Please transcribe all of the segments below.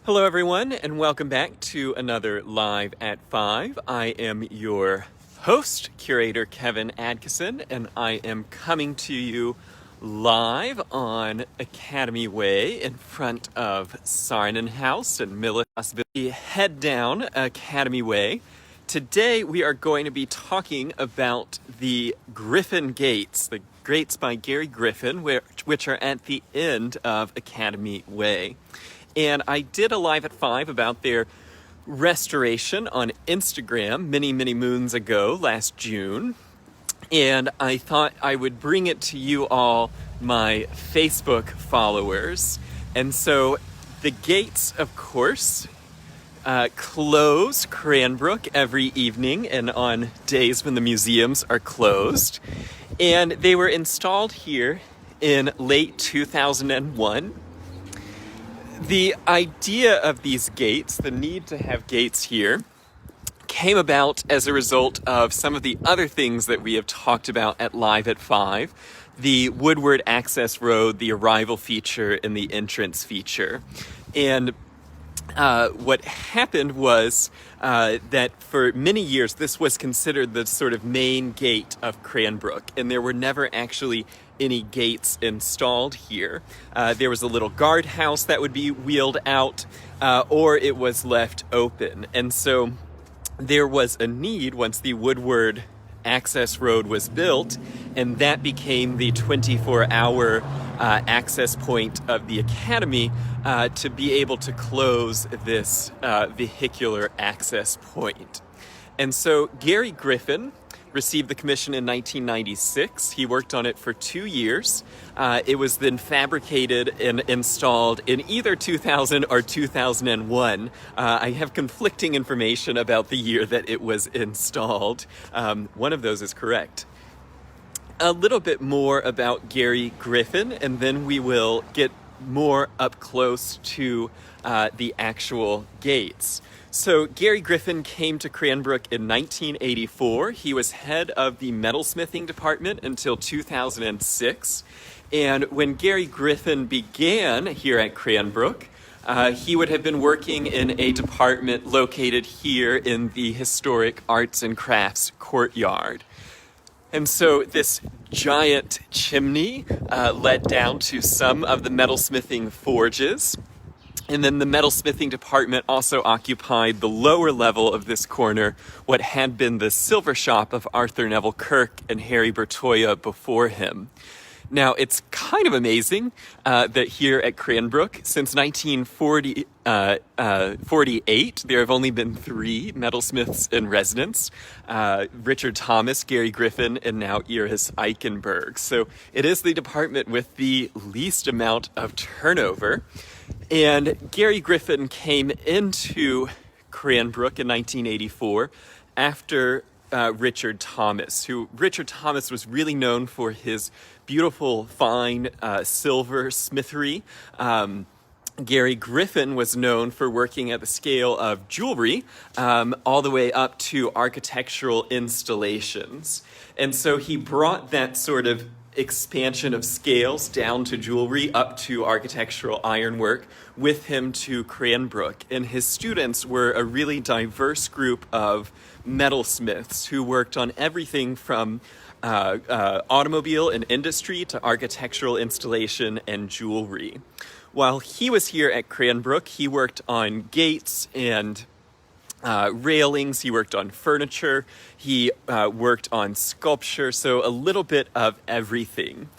Hello everyone, and welcome back to another Live at 5. I am your host, Curator Kevin Adkisson, and I am coming to you live on Academy Way in front of Saarinen House in Metalsmithing. Head down Academy Way. Today we are going to be talking about the Griffin Gates, the Gates by Gary Griffin, which are at the end of Academy Way. And I did a Live at 5 about their restoration on Instagram many moons ago, last June. And I thought I would bring it to you all, my Facebook followers. And so the gates, of course, close Cranbrook every evening and on days when the museums are closed. And they were installed here in late 2001. The idea of these gates, the need to have gates here, came about as a result of some of the other things that we have talked about at Live at 5, the Woodward access road, the arrival feature, and the entrance feature. And what happened was that for many years this was considered the sort of main gate of Cranbrook, and there were never actually any gates installed here. There was a little guardhouse that would be wheeled out, or it was left open. And so there was a need once the Woodward access road was built, and that became the 24-hour access point of the Academy, to be able to close this vehicular access point. And so Gary Griffin received the commission in 1996. He worked on it for 2 years. It was then fabricated and installed in either 2000 or 2001. I have conflicting information about the year that it was installed. One of those is correct. A little bit more about Gary Griffin, and then we will get more up close to the actual gates. So Gary Griffin came to Cranbrook in 1984. He was head of the metalsmithing department until 2006. And when Gary Griffin began here at Cranbrook, he would have been working in a department located here in the historic arts and crafts courtyard. And so this giant chimney led down to some of the metalsmithing forges. And then the metalsmithing department also occupied the lower level of this corner, what had been the silver shop of Arthur Neville Kirk and Harry Bertoia before him. Now, it's kind of amazing that here at Cranbrook, since 1948, there have only been 3 metalsmiths in residence: Richard Thomas, Gary Griffin, and now Iris Eichenberg. So it is the department with the least amount of turnover. And Gary Griffin came into Cranbrook in 1984 after Richard Thomas, Richard Thomas was really known for his beautiful, fine silver smithery. Gary Griffin was known for working at the scale of jewelry, all the way up to architectural installations. And so he brought that sort of expansion of scales down to jewelry, up to architectural ironwork, with him to Cranbrook. And his students were a really diverse group of metalsmiths who worked on everything from automobile and industry to architectural installation and jewelry. While he was here at Cranbrook, he worked on gates and railings, he worked on furniture, he worked on sculpture, so a little bit of everything.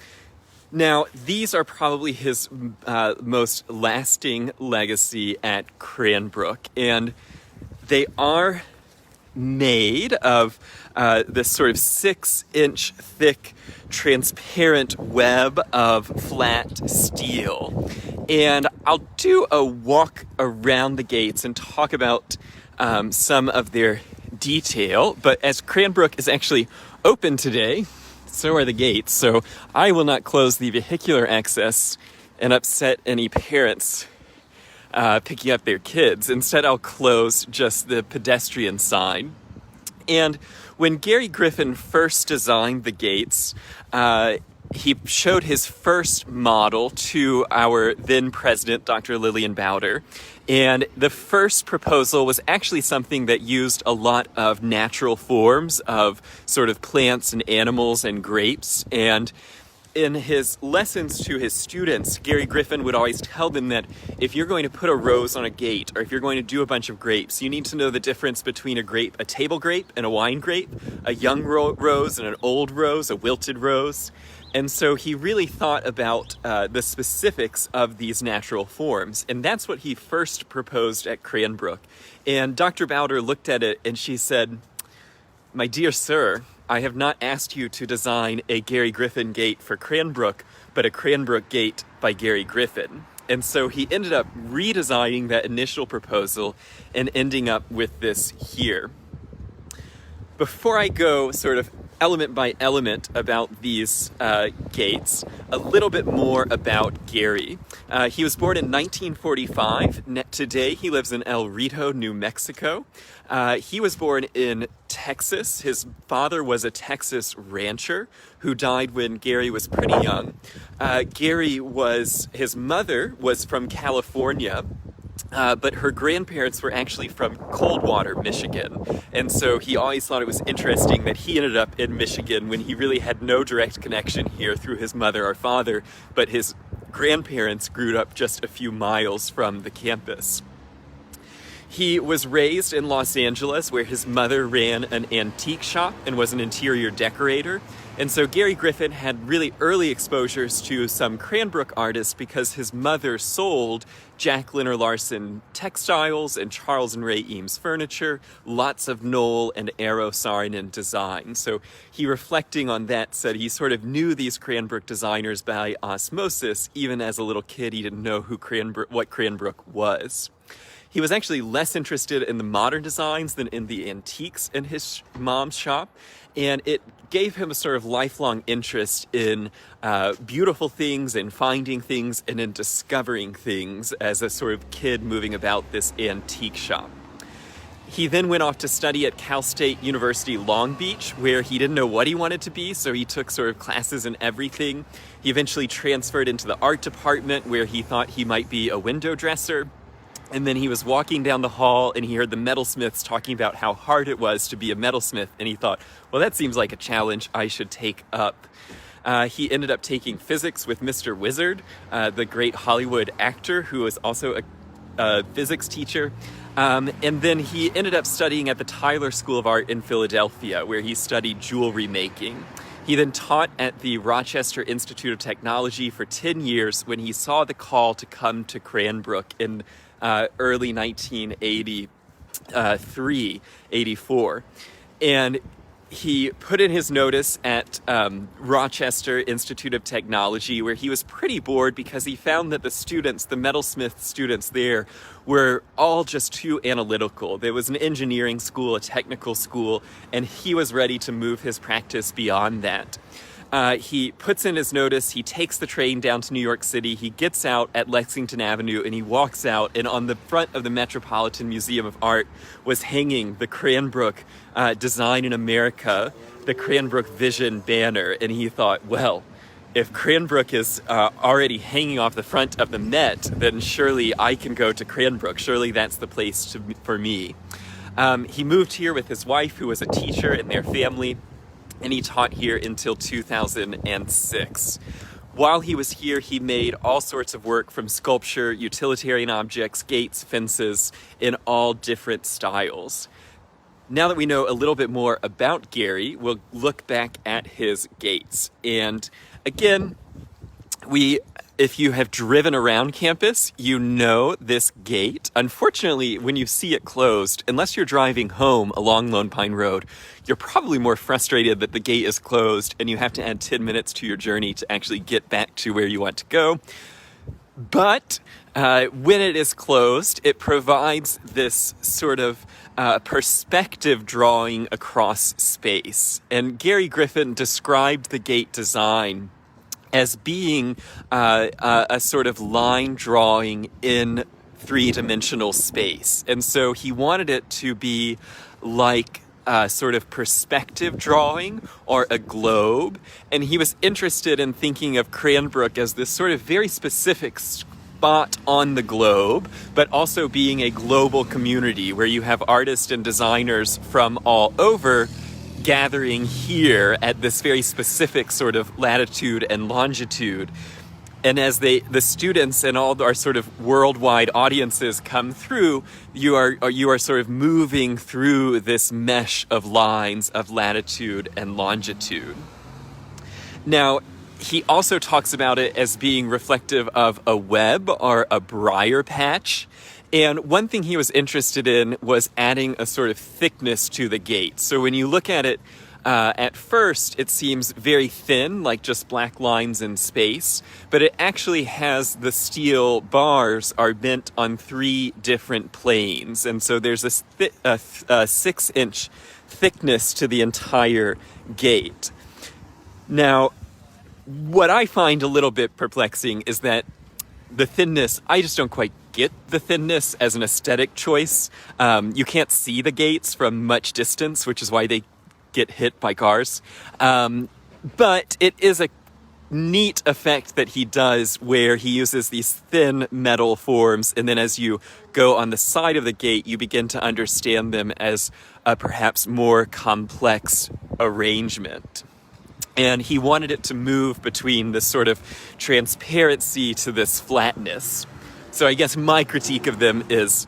Now, these are probably his most lasting legacy at Cranbrook, and they are made of this sort of 6-inch thick transparent web of flat steel. And I'll do a walk around the gates and talk about some of their detail, but as Cranbrook is actually open today, so are the gates, so I will not close the vehicular access and upset any parents picking up their kids. Instead, I'll close just the pedestrian side. And when Gary Griffin first designed the gates, he showed his first model to our then president, Dr. Lillian Bowder. And the first proposal was actually something that used a lot of natural forms of sort of plants and animals and grapes. And in his lessons to his students, Gary Griffin would always tell them that if you're going to put a rose on a gate, or if you're going to do a bunch of grapes, you need to know the difference between a grape, a table grape and a wine grape, a young rose and an old rose, a wilted rose. And so he really thought about the specifics of these natural forms. And that's what he first proposed at Cranbrook. And Dr. Bowder looked at it and she said, "My dear sir, I have not asked you to design a Gary Griffin gate for Cranbrook, but a Cranbrook gate by Gary Griffin." And so he ended up redesigning that initial proposal and ending up with this here. Before I go sort of element by element about these gates, a little bit more about Gary. He was born in 1945. Today he lives in El Rito, New Mexico. He was born in Texas. His father was a Texas rancher who died when Gary was pretty young. His mother was from California. But her grandparents were actually from Coldwater, Michigan. And so he always thought it was interesting that he ended up in Michigan when he really had no direct connection here through his mother or father, but his grandparents grew up just a few miles from the campus. He was raised in Los Angeles, where his mother ran an antique shop and was an interior decorator. And so Gary Griffin had really early exposures to some Cranbrook artists because his mother sold Jack Leonard Larson textiles and Charles and Ray Eames furniture, lots of Knoll and Aero Saarinen design. So he, reflecting on that, said he sort of knew these Cranbrook designers by osmosis. Even as a little kid, he didn't know what Cranbrook was. He was actually less interested in the modern designs than in the antiques in his mom's shop, and it gave him a sort of lifelong interest in beautiful things and finding things and in discovering things as a sort of kid moving about this antique shop. He then went off to study at Cal State University Long Beach, where he didn't know what he wanted to be, so he took sort of classes in everything. He eventually transferred into the art department, where he thought he might be a window dresser. And then he was walking down the hall and he heard the metalsmiths talking about how hard it was to be a metalsmith. And he thought, well, that seems like a challenge I should take up. He ended up taking physics with Mr. Wizard, the great Hollywood actor who was also a physics teacher. And then he ended up studying at the Tyler School of Art in Philadelphia, where he studied jewelry making. He then taught at the Rochester Institute of Technology for 10 years when he saw the call to come to Cranbrook in early 1983, 84. And he put in his notice at Rochester Institute of Technology, where he was pretty bored because he found that the metalsmith students there were all just too analytical. There was an engineering school, a technical school, and he was ready to move his practice beyond that. He puts in his notice, he takes the train down to New York City, he gets out at Lexington Avenue, and he walks out, and on the front of the Metropolitan Museum of Art was hanging the Cranbrook Design in America, the Cranbrook Vision banner, and he thought, well, if Cranbrook is already hanging off the front of the Met, then surely I can go to Cranbrook, surely that's the place for me. He moved here with his wife, who was a teacher, and their family, and he taught here until 2006. While he was here, he made all sorts of work, from sculpture, utilitarian objects, gates, fences, in all different styles. Now that we know a little bit more about Gary, we'll look back at his gates. And again, if you have driven around campus, you know this gate. Unfortunately, when you see it closed, unless you're driving home along Lone Pine Road, you're probably more frustrated that the gate is closed and you have to add 10 minutes to your journey to actually get back to where you want to go. But when it is closed, it provides this sort of perspective drawing across space. And Gary Griffin described the gate design as being a sort of line drawing in three-dimensional space. And so he wanted it to be like a sort of perspective drawing or a globe. And he was interested in thinking of Cranbrook as this sort of very specific spot on the globe, but also being a global community where you have artists and designers from all over gathering here at this very specific sort of latitude and longitude. And as the students and all our sort of worldwide audiences come through, you are sort of moving through this mesh of lines of latitude and longitude. Now, he also talks about it as being reflective of a web or a briar patch. And one thing he was interested in was adding a sort of thickness to the gate. So when you look at it, at first, it seems very thin, like just black lines in space, but it actually has the steel bars are bent on 3 different planes. And so there's a 6-inch thickness to the entire gate. Now, what I find a little bit perplexing is that the thinness, I just don't quite get the thinness as an aesthetic choice. You can't see the gates from much distance, which is why they get hit by cars. But it is a neat effect that he does where he uses these thin metal forms, and then as you go on the side of the gate, you begin to understand them as a perhaps more complex arrangement. And he wanted it to move between this sort of transparency to this flatness. So I guess my critique of them is,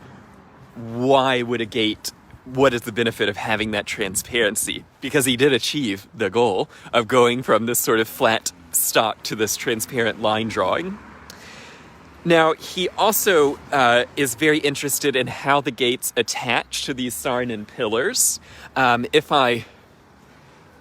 why would a gate, what is the benefit of having that transparency? Because he did achieve the goal of going from this sort of flat stock to this transparent line drawing. Now, he also is very interested in how the gates attach to these Saarinen pillars. If I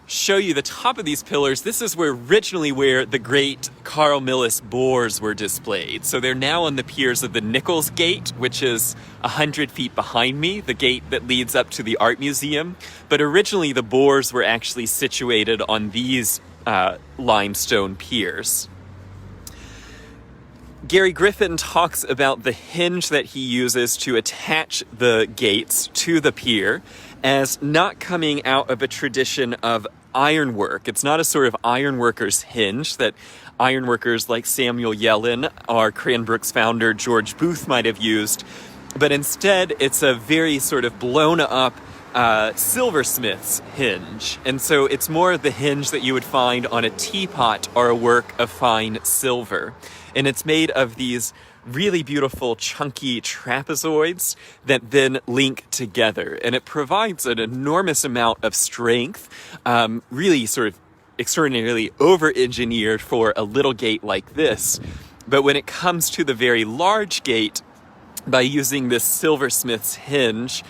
show you the top of these pillars, this is originally where the great Carl Milles boars were displayed. So they're now on the piers of the Nichols Gate, which is 100 feet behind me, the gate that leads up to the art museum. But originally the boars were actually situated on these limestone piers. Gary Griffin talks about the hinge that he uses to attach the gates to the pier as not coming out of a tradition of ironwork. It's not a sort of ironworker's hinge that ironworkers like Samuel Yellin or Cranbrook's founder George Booth might have used, but instead it's a very sort of blown up silversmith's hinge. And so it's more of the hinge that you would find on a teapot or a work of fine silver. And it's made of these really beautiful chunky trapezoids that then link together. And it provides an enormous amount of strength, really sort of extraordinarily over-engineered for a little gate like this. But when it comes to the very large gate, by using this silversmith's hinge,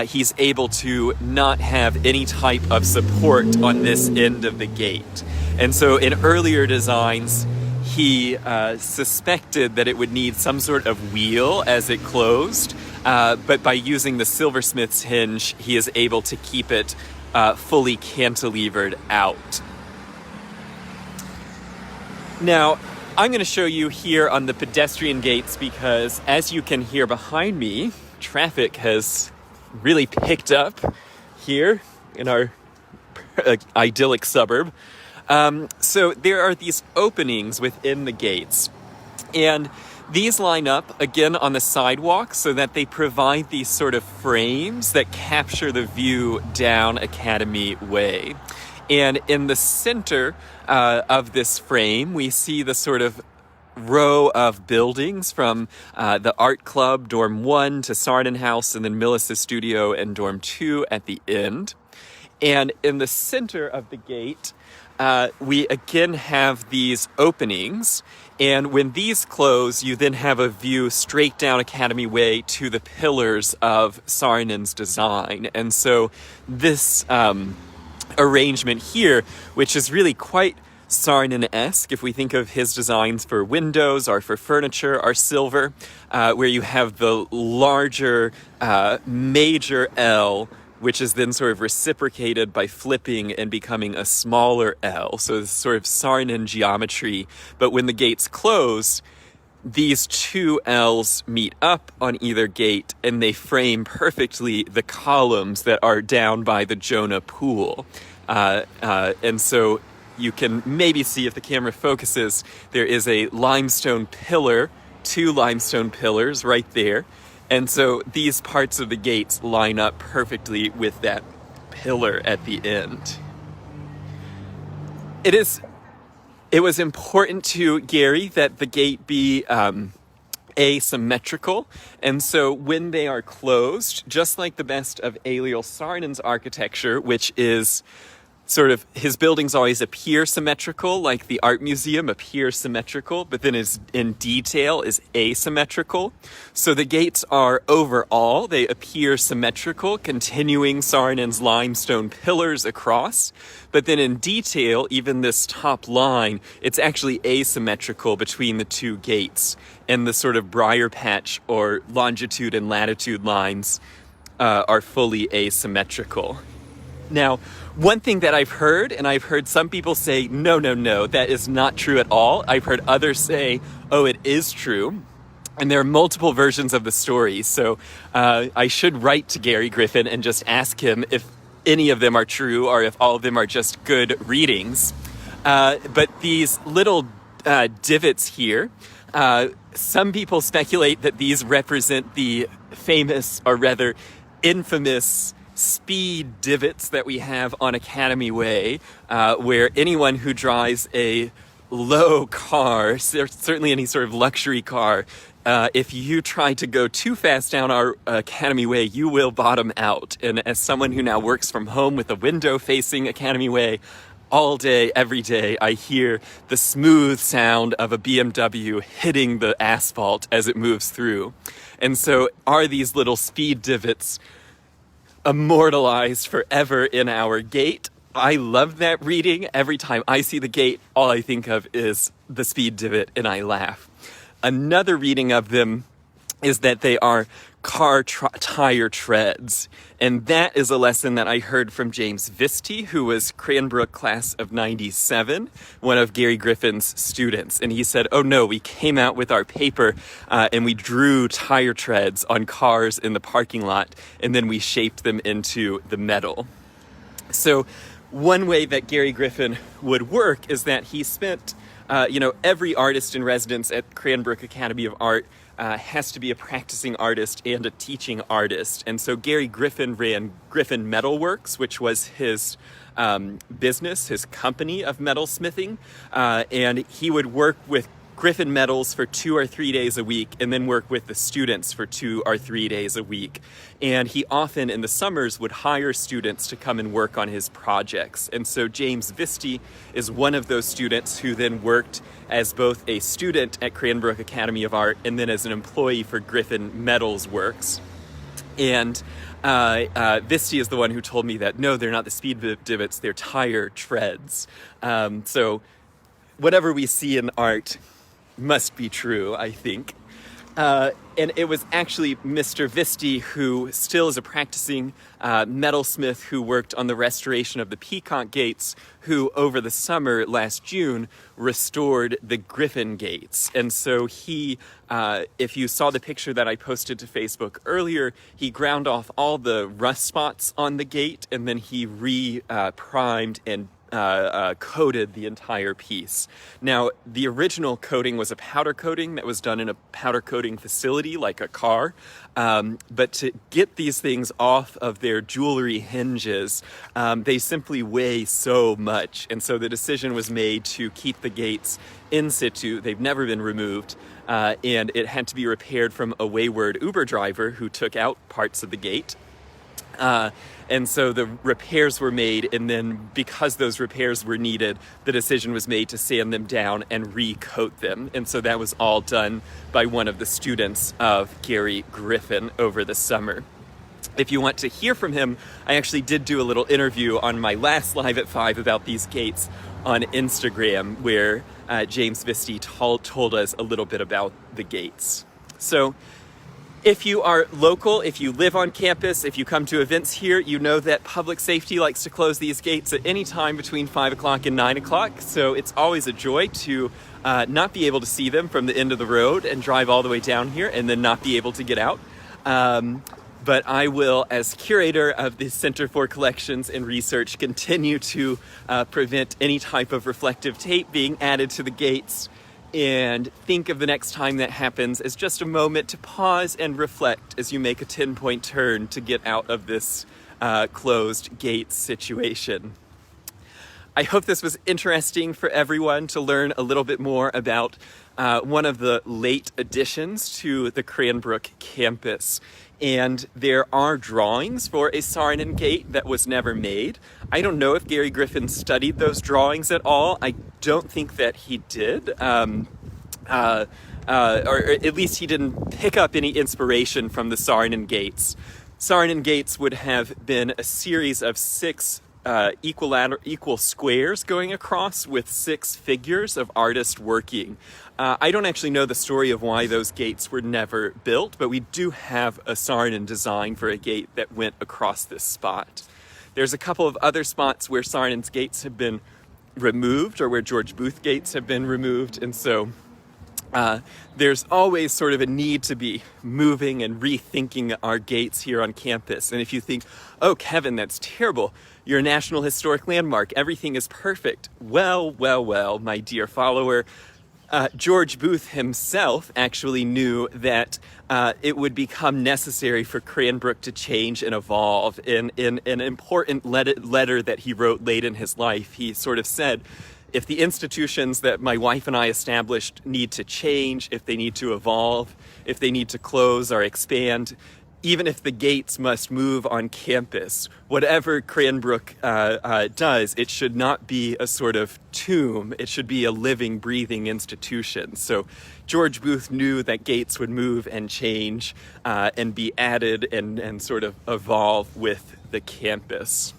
he's able to not have any type of support on this end of the gate. And so in earlier designs, he suspected that it would need some sort of wheel as it closed, but by using the silversmith's hinge, he is able to keep it fully cantilevered out. Now, I'm going to show you here on the pedestrian gates because, as you can hear behind me, traffic has really picked up here in our idyllic suburb. So there are these openings within the gates, and these line up again on the sidewalk so that they provide these sort of frames that capture the view down Academy Way. And in the center of this frame, we see the sort of row of buildings from the Art Club, Dorm 1 to Saarinen House, and then Milles' studio and Dorm 2 at the end. And in the center of the gate, we again have these openings, and when these close, you then have a view straight down Academy Way to the pillars of Saarinen's design. And so this arrangement here, which is really quite Saarinen-esque, if we think of his designs for windows or for furniture, are silver, where you have the larger major L, which is then sort of reciprocated by flipping and becoming a smaller L. So this sort of Saarinen geometry. But when the gates close, these two L's meet up on either gate, and they frame perfectly the columns that are down by the Jonah Pool. And so you can maybe see, if the camera focuses, there is a limestone pillar, two limestone pillars right there. And so these parts of the gates line up perfectly with that pillar at the end. It was important to Gary that the gate be asymmetrical, and so when they are closed, just like the best of Eliel Saarinen's architecture, which is sort of, his buildings always appear symmetrical, like the art museum appears symmetrical, but then is in detail is asymmetrical. So the gates are overall, they appear symmetrical, continuing Saarinen's limestone pillars across, but then in detail, even this top line, it's actually asymmetrical between the two gates, and the sort of briar patch or longitude and latitude lines are fully asymmetrical. Now, one thing that I've heard, and I've heard some people say, no, that is not true at all. I've heard others say, oh, it is true. And there are multiple versions of the story. So I should write to Gary Griffin and just ask him if any of them are true or if all of them are just good readings. But these little divots here, some people speculate that these represent the famous, or rather infamous, speed divots that we have on Academy Way, where anyone who drives a low car, certainly any sort of luxury car, if you try to go too fast down our Academy Way, you will bottom out. And as someone who now works from home with a window facing Academy Way, all day, every day, I hear the smooth sound of a BMW hitting the asphalt as it moves through. And so are these little speed divots immortalized forever in our gate? I love that reading. Every time I see the gate, all I think of is the speed divot, and I laugh. Another reading of them is that they are car tire treads. And that is a lesson that I heard from James Viste, who was Cranbrook class of 97, one of Gary Griffin's students. And he said, oh no, we came out with our paper and we drew tire treads on cars in the parking lot, and then we shaped them into the metal. So one way that Gary Griffin would work is that he spent, every artist in residence at Cranbrook Academy of Art has to be a practicing artist and a teaching artist. And so Gary Griffin ran Griffin Metalworks, which was his business, his company of metalsmithing. And he would work with Griffin metals for 2 or 3 days a week, and then work with the students for 2 or 3 days a week. And he often in the summers would hire students to come and work on his projects. And so James Viste is one of those students who then worked as both a student at Cranbrook Academy of Art and then as an employee for Griffin Metals Works. And Viste is the one who told me that, no, they're not the speed divots, they're tire treads. So whatever we see in art must be true, I think. And it was actually Mr. Viste, who still is a practicing metalsmith who worked on the restoration of the Peacock Gates, who over the summer last June restored the Griffin Gates. And so he, if you saw the picture that I posted to Facebook earlier, he ground off all the rust spots on the gate, and then he primed and coated the entire piece. Now, the original coating was a powder coating that was done in a powder coating facility like a car, but to get these things off of their jewelry hinges, they simply weigh so much, and so the decision was made to keep the gates in situ. They've never been removed, and it had to be repaired from a wayward Uber driver who took out parts of the gate. And so the repairs were made, and then because those repairs were needed, the decision was made to sand them down and recoat them. And so that was all done by one of the students of Gary Griffin over the summer. If you want to hear from him, I actually did do a little interview on my last Live at 5 about these gates on Instagram, where James Viste told us a little bit about the gates. So If you are local, if you live on campus, if you come to events here, you know that public safety likes to close these gates at any time between 5 o'clock and 9 o'clock. So it's always a joy to not be able to see them from the end of the road and drive all the way down here and then not be able to get out. But I will, as curator of the Center for Collections and Research, continue to prevent any type of reflective tape being added to the gates, and think of the next time that happens as just a moment to pause and reflect as you make a 10-point turn to get out of this closed gate situation. I hope this was interesting for everyone to learn a little bit more about one of the late additions to the Cranbrook campus. And there are drawings for a Saarinen gate that was never made. I don't know if Gary Griffin studied those drawings at all. I don't think that he did. Or at least he didn't pick up any inspiration from the Saarinen gates. Saarinen gates would have been a series of 6 equal squares going across with 6 figures of artists working. I don't actually know the story of why those gates were never built, but we do have a Saarinen design for a gate that went across this spot. There's a couple of other spots where Saarinen's gates have been removed, or where George Booth gates have been removed, and so there's always sort of a need to be moving and rethinking our gates here on campus. And if you think, oh, Kevin, that's terrible, you're a National Historic Landmark, everything is perfect. Well, my dear follower, George Booth himself actually knew that it would become necessary for Cranbrook to change and evolve. In an important letter that he wrote late in his life, he sort of said, if the institutions that my wife and I established need to change, if they need to evolve, if they need to close or expand, even if the gates must move on campus, whatever Cranbrook does, it should not be a sort of tomb. It should be a living, breathing institution. So George Booth knew that gates would move and change and be added and sort of evolve with the campus.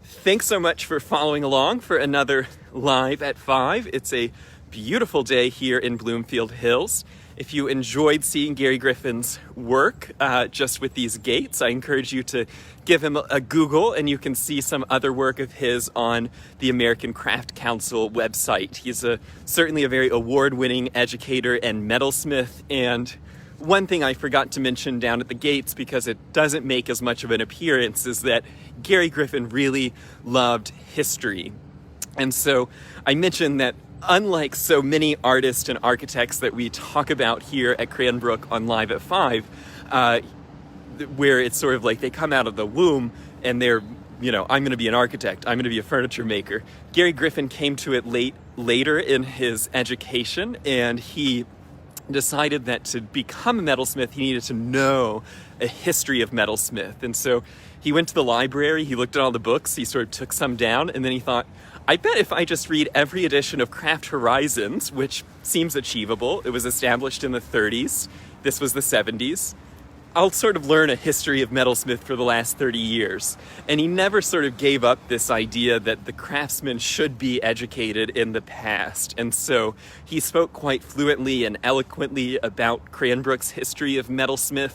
Thanks so much for following along for another Live at 5. It's a beautiful day here in Bloomfield Hills. If you enjoyed seeing Gary Griffin's work just with these gates, I encourage you to give him a Google, and you can see some other work of his on the American Craft Council website. He's certainly a very award-winning educator and metalsmith. And one thing I forgot to mention down at the gates, because it doesn't make as much of an appearance, is that Gary Griffin really loved history. And so I mentioned that unlike so many artists and architects that we talk about here at Cranbrook on Live at 5, where it's sort of like they come out of the womb and they're, I'm going to be an architect, I'm going to be a furniture maker. Gary Griffin came to it later in his education, and he decided that to become a metalsmith, he needed to know a history of metalsmith. And so he went to the library, he looked at all the books, he sort of took some down, and then he thought, I bet if I just read every edition of Craft Horizons, which seems achievable, it was established in the 30s, this was the 70s, I'll sort of learn a history of metalsmith for the last 30 years. And he never sort of gave up this idea that the craftsman should be educated in the past. And so he spoke quite fluently and eloquently about Cranbrook's history of metalsmith,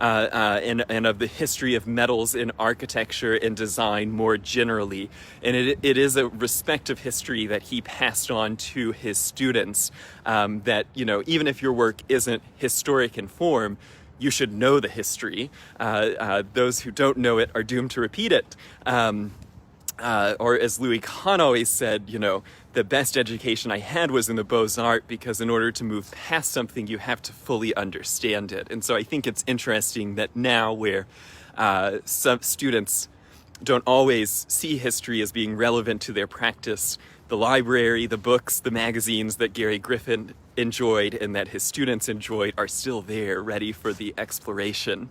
and of the history of metals in architecture and design more generally. And it is a respective history that he passed on to his students, that, even if your work isn't historic in form, you should know the history. Those who don't know it are doomed to repeat it. Or as Louis Kahn always said, the best education I had was in the Beaux-Arts, because in order to move past something, you have to fully understand it. And so I think it's interesting that now, where some students don't always see history as being relevant to their practice, the library, the books, the magazines that Gary Griffin enjoyed and that his students enjoyed are still there, ready for the exploration.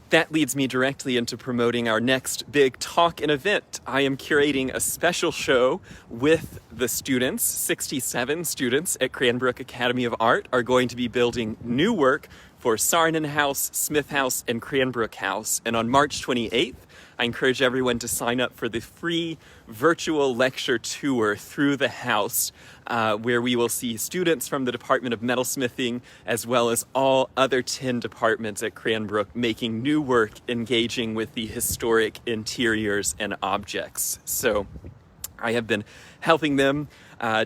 That leads me directly into promoting our next big talk and event. I am curating a special show with the students. 67 students at Cranbrook Academy of Art are going to be building new work for Saarinen House, Smith House, and Cranbrook House. And on March 28th, I encourage everyone to sign up for the free virtual lecture tour through the house, where we will see students from the Department of Metalsmithing, as well as all other 10 departments at Cranbrook, making new work engaging with the historic interiors and objects. So I have been helping them,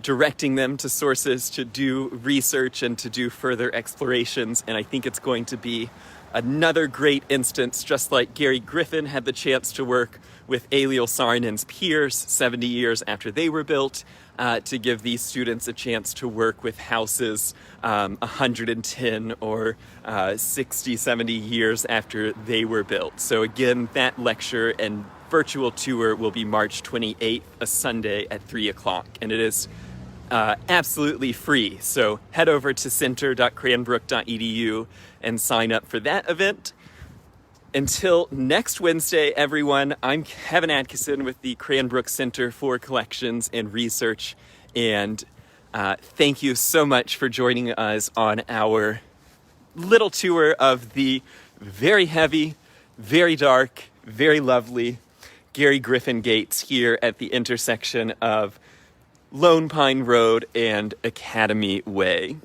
directing them to sources to do research and to do further explorations, and I think it's going to be another great instance, just like Gary Griffin had the chance to work with Eliel Saarinen's piers 70 years after they were built, to give these students a chance to work with houses 110 or 60, 70 years after they were built. So again, that lecture and virtual tour will be March 28th, a Sunday at 3 o'clock, and it is absolutely free. So head over to center.cranbrook.edu and sign up for that event. Until next Wednesday, everyone, I'm Kevin Adkisson with the Cranbrook Center for Collections and Research, and thank you so much for joining us on our little tour of the very heavy, very dark, very lovely Gary Griffin gates here at the intersection of Lone Pine Road and Academy Way.